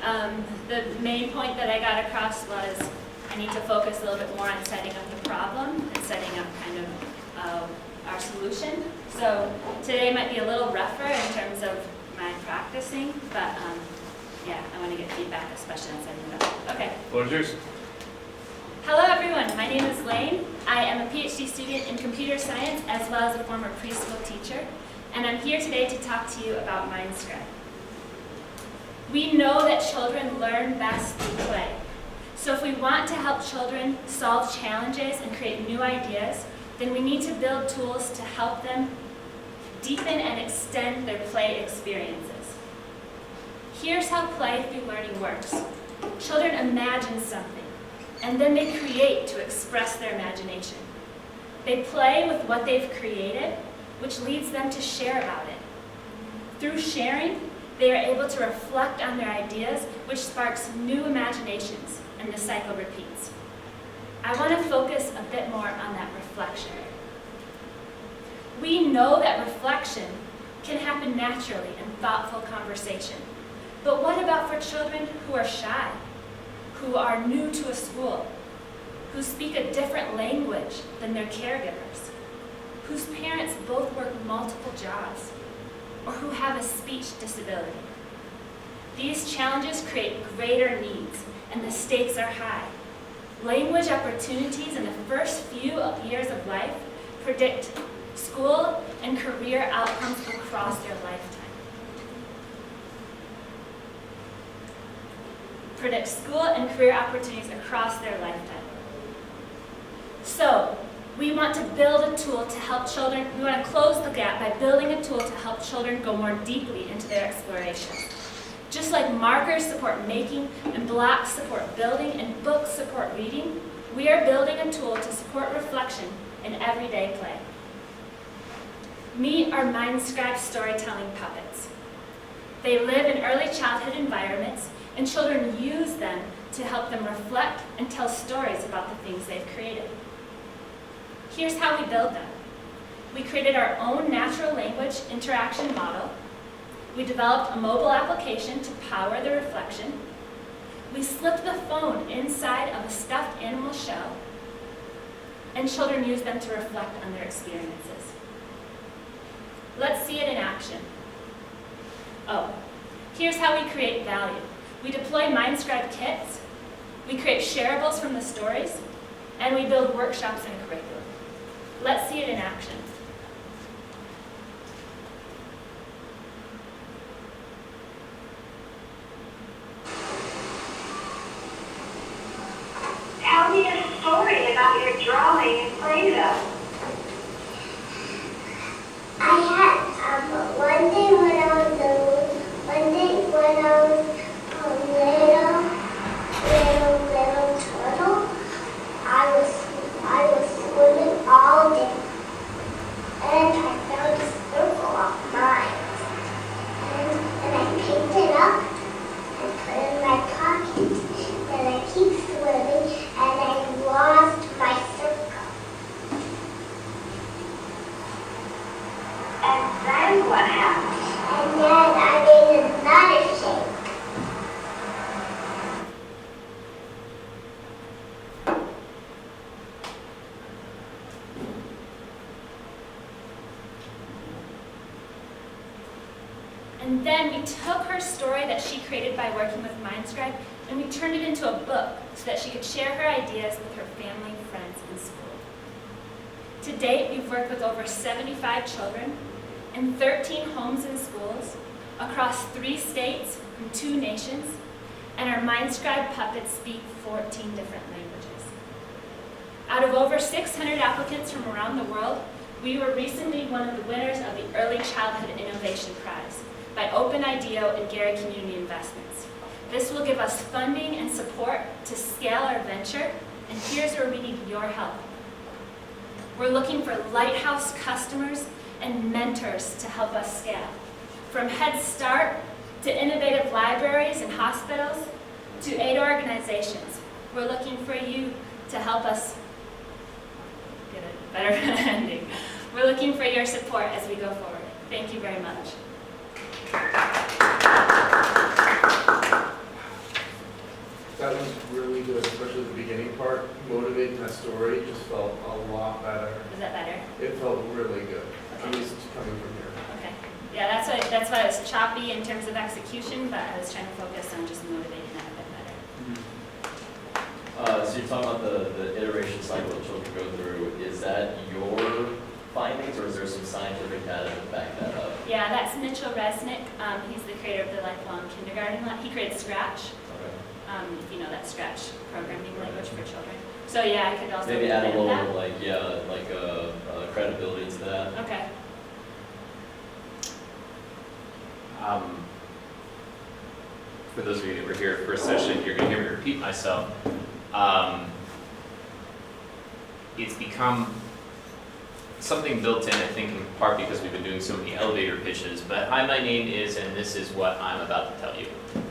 The main point that I got across was I need to focus a little bit more on setting up the problem and setting up kind of our solution. So today might be a little rougher in terms of my practicing, but yeah, I want to get feedback, especially on setting it up. Okay. Floor is yours. Hello everyone, my name is Lane. I am a PhD student in computer science as well as a former preschool teacher, and I'm here today to talk to you about MindScribe. We know that children learn best through play. So if we want to help children solve challenges and create new ideas, then we need to build tools to help them deepen and extend their play experiences. Here's how play through learning works. Children imagine something, and then they create to express their imagination. They play with what they've created, which leads them to share about it. Through sharing, they are able to reflect on their ideas, which sparks new imaginations, and the cycle repeats. I want to focus a bit more on that reflection. We know that reflection can happen naturally in thoughtful conversation. But what about for children who are shy, who are new to a school, who speak a different language than their caregivers, whose parents both work multiple jobs, or who have a speech disability? These challenges create greater needs, and the stakes are high. Language opportunities in the first few years of life predict school and career outcomes across their lifetime. Predict school and career opportunities across their lifetime. So, we want to build a tool to help children, we want to close the gap by building a tool to help children go more deeply into their exploration. Just like markers support making and blocks support building and books support reading, we are building a tool to support reflection in everyday play. Meet our MindScribe storytelling puppets. They live in early childhood environments, and children use them to help them reflect and tell stories about the things they've created. Here's how we build them. We created our own natural language interaction model. We developed a mobile application to power the reflection. We slipped the phone inside of a stuffed animal shell, and children use them to reflect on their experiences. Let's see it in action. Oh, here's how we create value. We deploy MindScribe kits, we create shareables from the stories, and we build workshops and curriculum. Let's see it in action. Tell me a story about your drawing and Play-Doh. I had one day when I was little, little turtle, I was swimming all day, and I found a circle of mine, and I picked it up and put it in my pocket, and I keep swimming, and I lost my circle. And then what happened? And then I made another shape. And then we took her story that she created by working with MindScribe, and we turned it into a book so that she could share her ideas with her family, friends, and school. To date, we've worked with over 75 children in 13 homes and schools across 3 states and 2 nations, and our MindScribe puppets speak 14 different languages. Out of over 600 applicants from around the world, we were recently one of the winners of the Early Childhood Innovation Prize by OpenIDEO and Gary Community Investments. This will give us funding and support to scale our venture, and here's where we need your help. We're looking for lighthouse customers and mentors to help us scale. From Head Start to innovative libraries and hospitals to aid organizations, we're looking for you to help us get a better ending. We're looking for your support as we go forward. Thank you very much. that story just felt a lot better. Is that better? It felt really good, at Okay. least coming from here. Okay. Yeah, that's why it was choppy in terms of execution, but I was trying to focus on just motivating that a bit better. So you're talking about the iteration cycle that children go through. Is that your findings, or is there some scientific data to back that up? Yeah, that's Mitchell Resnick. He's the creator of the Lifelong Kindergarten Lab. He created Scratch. Okay. If you know that Scratch programming language for children. So yeah, I could also Maybe add a implement little credibility to that. that. Okay. For those of you that were here for a session, you're going to hear me repeat myself. It's become something built in, I think, in part because we've been doing so many elevator pitches. But hi, my name is, and this is what I'm about to tell you.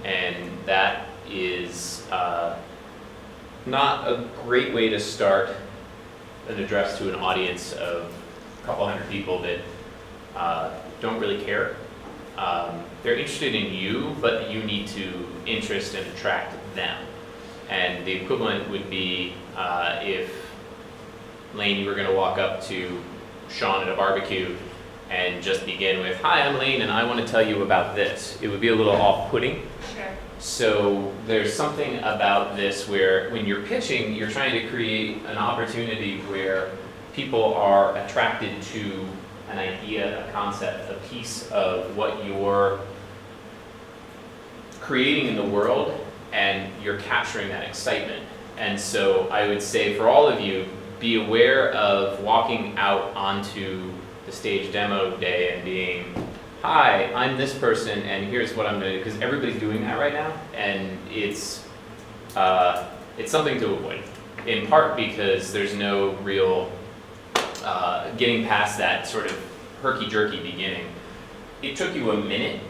And that is not a great way to start an address to an audience of a couple hundred people that don't really care. They're interested in you, but you need to interest and attract them. And the equivalent would be if, Lane, you were going to walk up to Sean at a barbecue and just begin with, hi, I'm Lane, and I want to tell you about this. It would be a little off-putting. Sure. So there's something about this where when you're pitching, you're trying to create an opportunity where people are attracted to an idea, a concept, a piece of what you're creating in the world, and you're capturing that excitement. And so I would say for all of you, be aware of walking out onto the stage demo day and being, hi, I'm this person, and here's what I'm going to do, because everybody's doing that right now, and it's something to avoid, in part because there's no real getting past that sort of herky-jerky beginning. It took you a minute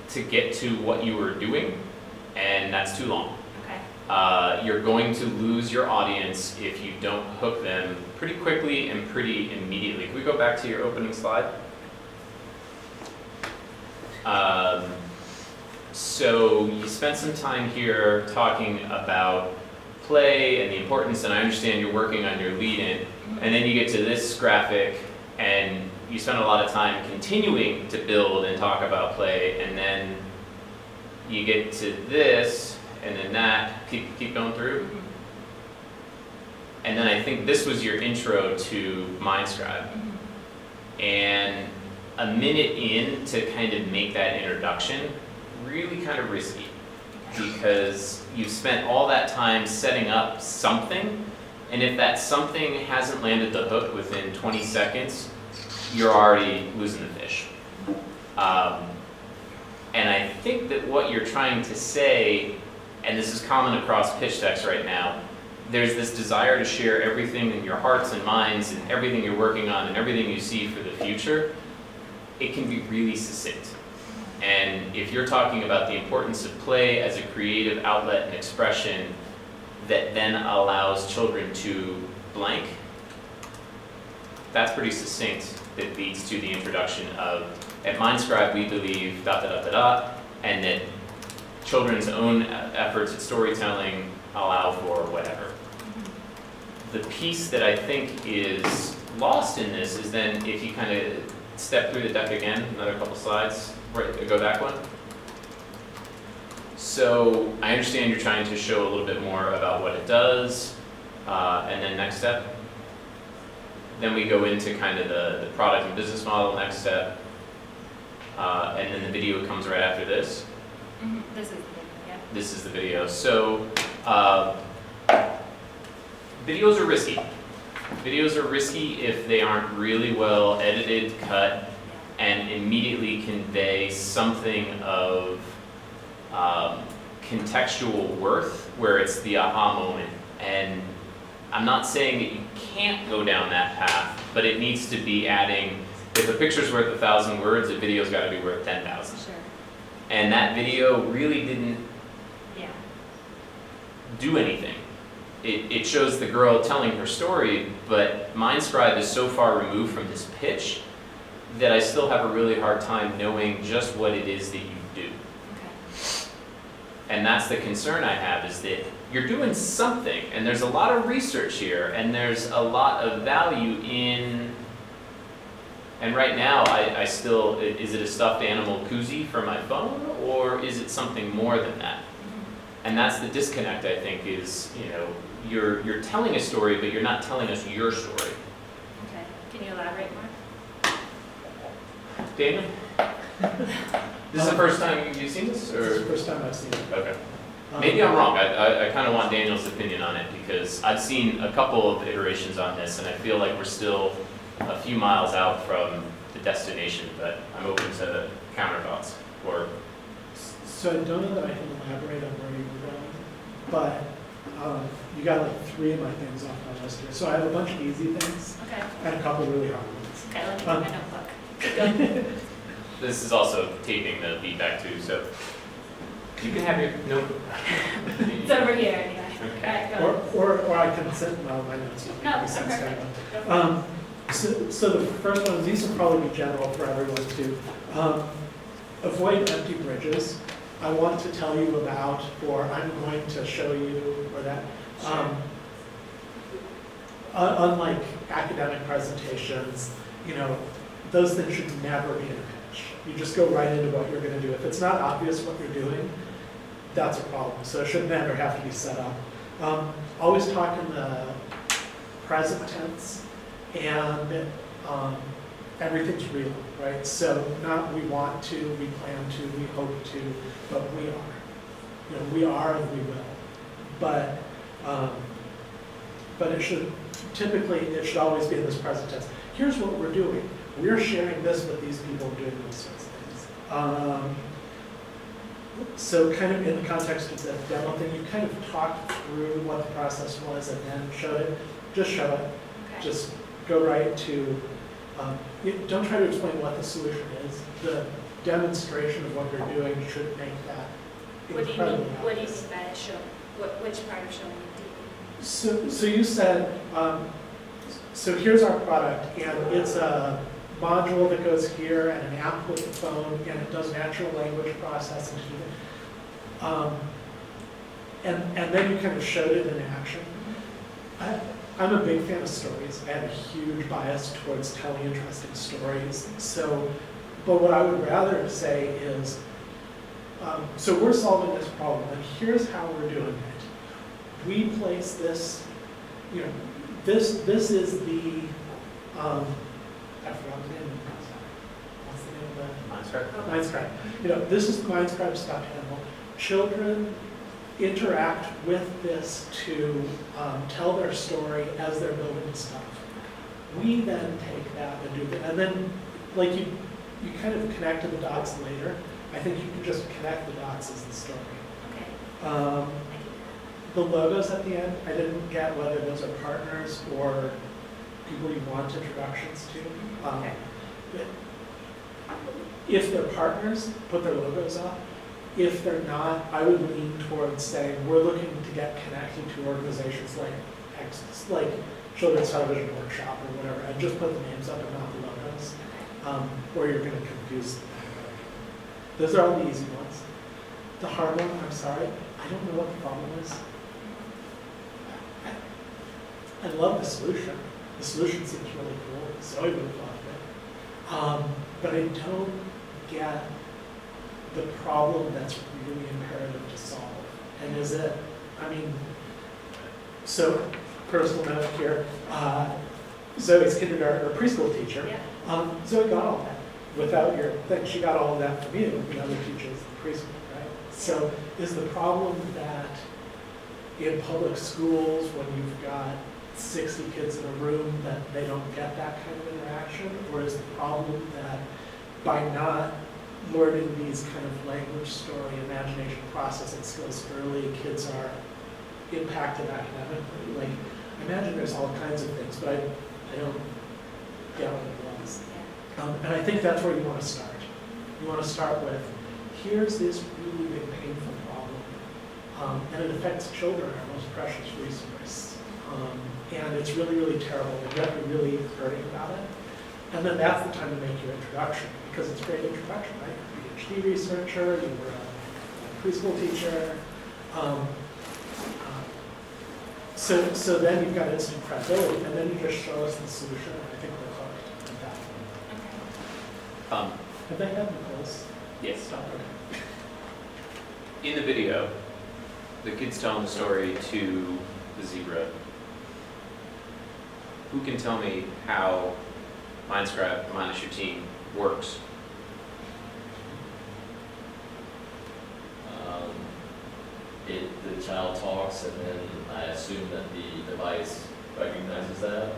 to get to what you were doing, and that's too long. Okay. You're going to lose your audience if you don't hook them pretty quickly and pretty immediately. Can we go back to your opening slide? So you spent some time here talking about play and the importance, and I understand you're working on your lead-in, and then you get to this graphic, and you spend a lot of time continuing to build and talk about play, and then you get to this, and then that, keep going through. And then I think this was your intro to MindScribe. And a minute in to kind of make that introduction, really kind of risky, because you've spent all that time setting up something, and if that something hasn't landed the hook within 20 seconds, you're already losing the fish. And I think that what you're trying to say, and this is common across pitch decks right now, there's this desire to share everything in your hearts and minds and everything you're working on and everything you see for the future. It can be really succinct. And if you're talking about the importance of play as a creative outlet and expression that then allows children to blank, that's pretty succinct. That leads to the introduction of, at MindScribe we believe ... and that children's own efforts at storytelling allow for whatever. The piece that I think is lost in this is then if you kind of step through the deck again, another couple slides, right, go back one. So I understand you're trying to show a little bit more about what it does, and then next step. Then we go into kind of the product and business model, next step, and then the video comes right after this. This is the video, yeah. This is the video. So videos are risky. Videos are risky if they aren't really well edited, cut, and immediately convey something of contextual worth where it's the aha moment. And I'm not saying that you can't go down that path, but it needs to be adding, if a picture's worth 1,000 words, a video's got to be worth 10,000. Sure. And that video really didn't Yeah. do anything. It shows the girl telling her story, but MindScribe is so far removed from this pitch that I still have a really hard time knowing just what it is that you do. Okay. And that's the concern I have, is that you're doing something, and there's a lot of research here, and there's a lot of value in, and right now, I still, is it a stuffed animal koozie for my phone, or is it something more than that? And that's the disconnect, I think, is, you're telling a story, but you're not telling us your story. Okay, can you elaborate more? Daniel? This is the first time you've seen this, This is the or? first time I've seen it. Okay. Maybe I'm wrong. I kind of want Daniel's opinion on it, because I've seen a couple of iterations on this, and I feel like we're still a few miles out from the destination, but I'm open to counter thoughts. Or, So I don't know that I can elaborate on where you were going, but you got like 3 of my things off my list here. So I have a bunch of easy things Okay, and a couple really hard ones. okay, let me get my notebook. Keep going. this is also taping the feedback too, so you can have your notebook. It's over here anyway. Okay. All right, go. Or I can send my notes. No, I can that's send perfect. Skype. So the first one, these will probably be general for everyone too. Avoid empty bridges. I want to tell you about, or I'm going to show you, or that. Unlike academic presentations, those things should never be in a pitch. You just go right into what you're going to do. If it's not obvious what you're doing, that's a problem. So it should never have to be set up. Always talk in the present tense, and everything's real, right? So not we want to, we plan to, we hope to, but we are. We are and we will. But it should, typically, it should always be in this present tense. Here's what we're doing. We're sharing this with these people doing these sorts of things. So kind of in the context of the demo thing, you kind of talked through what the process was and then showed it. Just show it. Okay. Just go right to, don't try to explain what the solution is. The demonstration of what you're doing should make that What do you incredibly mean, what do you obvious. mean by show? Which part of showing you So you said, so here's our product, and it's a module that goes here, and an app with the phone, and it does natural language processing. And then you kind of showed it in action. I'm a big fan of stories. I have a huge bias towards telling interesting stories. So, but what I would rather say is, so we're solving this problem, and here's how we're doing it. We place this, this is the, I forgot the name of the concept. What's the name of the? MindScribe. This is MindScribe stuffed animal. Children interact with this to tell their story as they're building stuff. We then take that and do that, and then like you kind of connect to the dots later. I think you can just connect the dots as the story. Okay. The logos at the end, I didn't get whether those are partners or people you want introductions to. Okay. If they're partners, put their logos up. If they're not, I would lean towards saying, we're looking to get connected to organizations like Children's Television Workshop or whatever, and just put the names up and not the logos, or you're going to confuse them. Those are all the easy ones. The hard one, I'm sorry, I don't know what the problem is. I love the solution. The solution seems really cool. Zoe would have loved it. But I don't get the problem that's really imperative to solve. And is it, so personal note here, Zoe's kindergarten or preschool teacher, Yeah. Zoe got all that without your thing. She got all of that from you, the other teachers in preschool, right? So is the problem that in public schools, when you've got 60 kids in a room, that they don't get that kind of interaction? Or is the problem that by not learning these kind of language, story, imagination, processing skills early, kids are impacted academically? Like, I imagine there's all kinds of things, but I don't get what it was. And I think that's where you want to start. You want to start with, here's this really big, painful problem, and it affects children, our most precious resource. And it's really, really terrible, and yet you're really hurting about it. And then that's the time to make your introduction, because it's a great introduction, right? You're a PhD researcher, you were a preschool teacher. So then you've got instant credibility, and then you just show us the solution. I think we're hooked at that point. Have they had Nicole's? Yes. Stop it. In the video, the kid's telling the story to the zebra. Who can tell me how MindScribe minus your team works? The child talks, and then I assume that the device recognizes that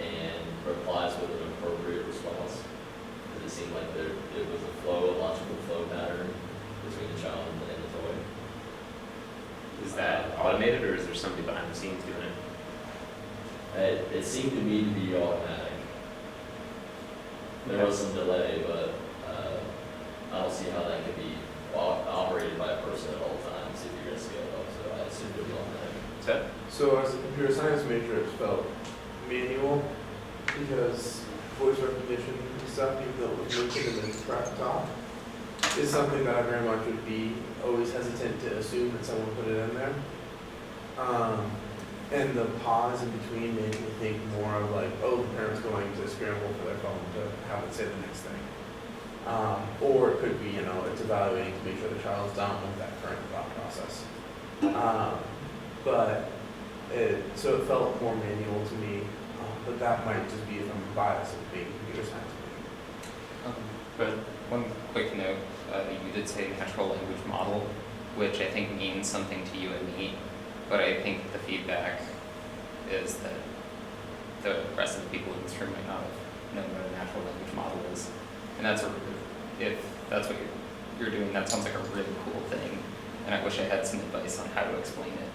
and replies with an appropriate response. Does it seem like it was a logical flow pattern between the child and the toy? Is that automated, or is there somebody behind the scenes doing it? It seemed to me to be automatic. There was some delay, but I don't see how that could be operated by a person at all times if you're going to scale up. So I assume it was automatic. So as a computer science major, it felt manual because voice recognition and stuff, even though it was mentioned in the track talk, is something that I very much would be always hesitant to assume that someone put it in there. And the pause in between made me think more of like, oh, the parent's going to scramble for their phone to have it say the next thing. Or it could be, it's evaluating to make sure the child's done with that current thought process. So it felt more manual to me, but that might just be if I'm biased of being a computer science major. But One quick note, you did say natural language model, which I think means something to you and me, but I think the feedback is that the rest of the people in this room might not have known what a natural language model is. And if that's what you're doing, that sounds like a really cool thing, and I wish I had some advice on how to explain it.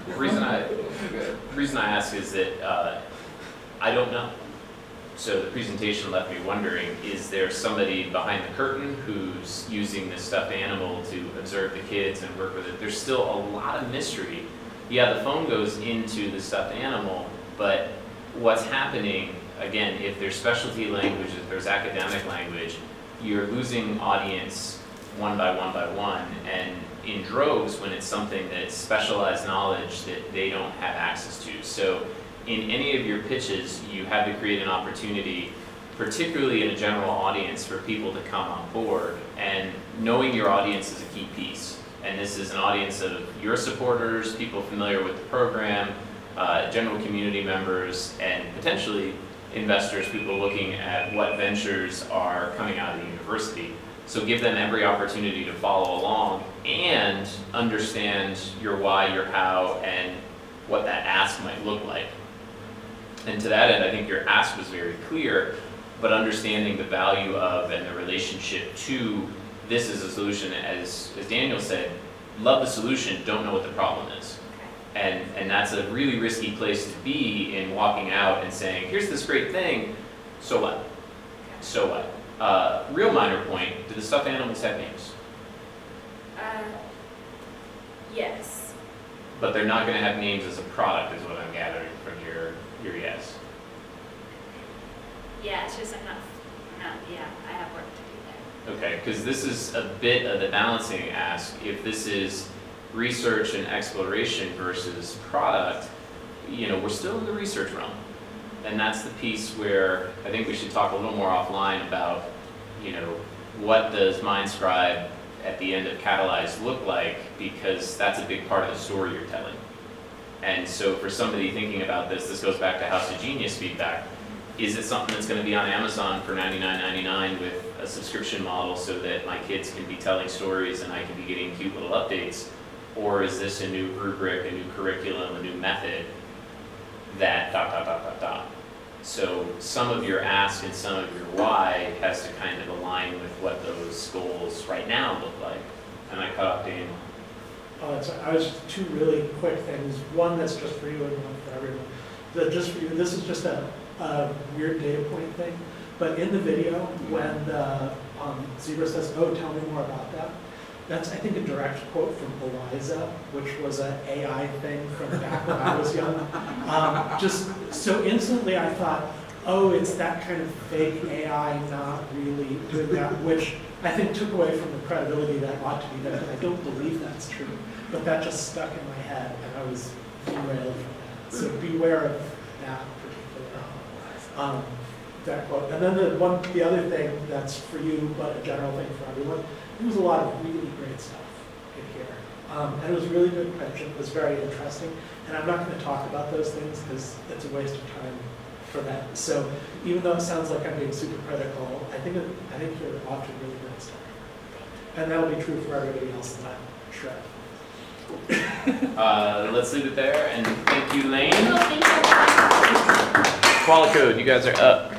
the reason I ask is that I don't know. So the presentation left me wondering, is there somebody behind the curtain who's using this stuffed animal to observe the kids and work with it? There's still a lot of mystery. Yeah, the phone goes into the stuffed animal, but what's happening, again, if there's specialty language, if there's academic language, you're losing audience one by one, and in droves when it's something that's specialized knowledge that they don't have access to. So in any of your pitches, you have to create an opportunity, particularly in a general audience, for people to come on board. And knowing your audience is a key piece. And this is an audience of your supporters, people familiar with the program, general community members, and potentially investors, people looking at what ventures are coming out of the university. So give them every opportunity to follow along and understand your why, your how, and what that ask might look like. And to that end, I think your ask was very clear, but understanding the value of and the relationship to this as a solution, as Daniel said, love the solution, don't know what the problem is. And that's a really risky place to be in walking out and saying, here's this great thing, so what? So what? Real minor point, do the stuffed animals have names? Yes. But they're not going to have names as a product, is what I'm gathering from your yes. Yeah, it's just I have work to do there. Okay, because this is a bit of the balancing ask. If this is research and exploration versus product, we're still in the research realm. And that's the piece where I think we should talk a little more offline about, what does MindScribe at the end of Catalyze look like, because that's a big part of the story you're telling. And so for somebody thinking about this goes back to House of Genius feedback. Is it something that's going to be on Amazon for $99.99 with a subscription model so that my kids can be telling stories and I can be getting cute little updates? Or is this a new rubric, a new curriculum, a new method that ... So some of your ask and some of your why has to kind of align with what those goals right now look like. And I cut off Daniel. I was just two really quick things. One that's just for you and one for everyone. Just for you, this is just a weird data point thing. But in the video, when the zebra says, "Oh, tell me more about that," that's, I think, a direct quote from Eliza, which was an AI thing from back when I was young. Just so instantly I thought, oh, it's that kind of fake AI not really doing that, which I think took away from the credibility that ought to be there. And I don't believe that's true, but that just stuck in my head, and I was derailed from that. So beware of that particular that quote. And then the other thing that's for you, but a general thing for everyone, there was a lot of really great stuff in here. And it was really good question. It was very interesting. And I'm not going to talk about those things because it's a waste of time for that. So even though it sounds like I'm being super critical, I think you're off to a really great start. And that'll be true for everybody else that I'm sure. Let's leave it there, and thank you, Lane. Oh, thank you. Quality Code, you guys are up.